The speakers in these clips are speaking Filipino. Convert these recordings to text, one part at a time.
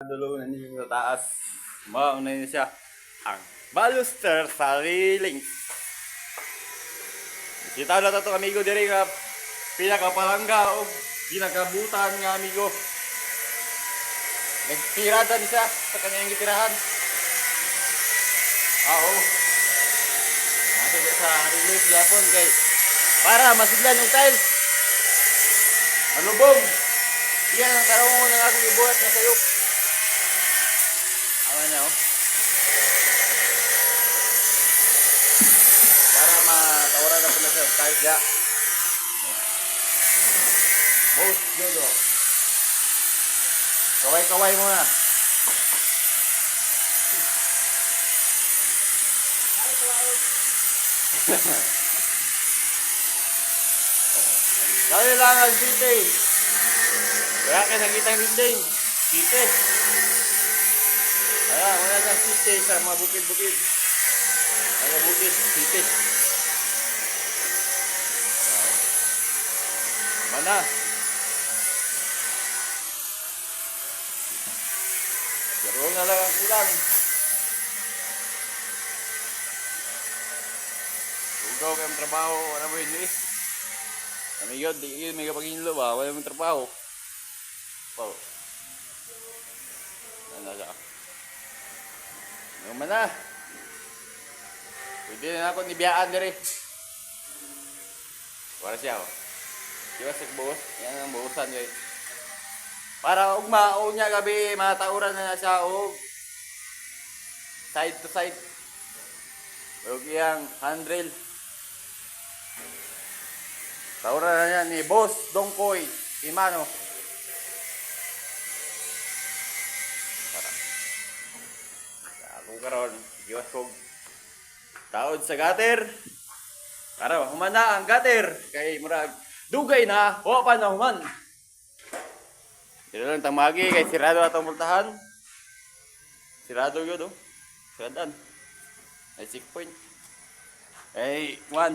Dulo na niyo sa taas. Mauna niyo siya. Ang baluster sa railing. Kita na ito amigo diri nga pinakapalangga o pinakabutan nga amigo. Nagtiradan siya sa kanyang gitirahan. Oo. Nasa siya sa release yapon kay para masiglan yung tiles. Malubog. Yan ang tarong mo na akong ibuhat na sayok. Awan na oh. Para matawaran na pala sa tiles ya. Boss, Jojo. Kaway-kaway muna. Kailangan sinte. Kaya kayo nakita yung sinte. Sinte. Ayan, wala siyang sinte sa mga bukid-bukid. Mga bukid, sinte. Mana? Pero na lang ang kulang. Ugaw kayong trabaho, wala mo yun eh. Kami yun, di yun may kapaginlo ba, wala mong trabaho. Oh. Ano siya? Ano man na? Pwede na ako nibiyaan na rin. Para siya oh. Diba sa buhos? Yan ang buhosan yun. Para ugmao niya gabi, matauran na siya o side to side. Huwag iyang handrail. Tauran na niya ni Boss Dongkoy Imano. Para. Ako karon, iwas kong taod sa gutter. Para humana ang gutter. Kay murag dugay na, o pa na human. Dito lang tamagi kay sirado atong multahan. Sirado yun, oh. Siradan. Ay, 6 point. Ay, 1.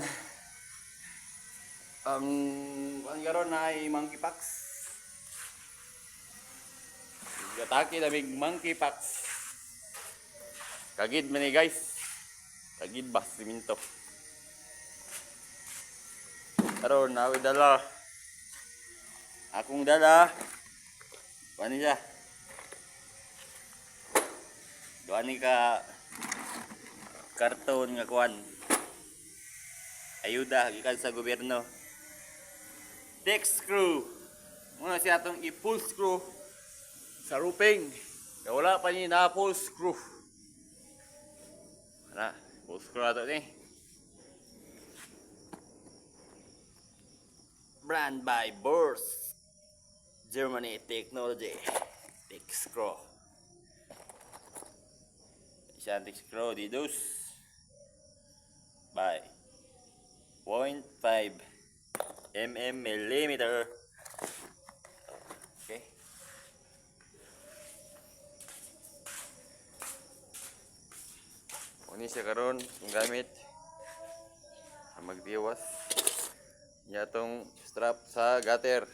Ang garon na ay monkeypox. Gataki na may monkeypox. Kagid man ni guys. Kagid ba, siminto. Karon na dala. Akong dala. Kuan siya. Duani ka karton nga kuan. Ayuda gikan sa gobyerno. Deck screw. Muna siya atong i-full screw sa roofing. Kaya wala pa ni na full screw. Wala, full screw na ito ni. Brand by Bosch Germany Technology. Deck screw. Isang deck screw didos by 0.5 millimeter. Okay. Kung siya karon yung gamit magdiwas niya itong strap sa gutter.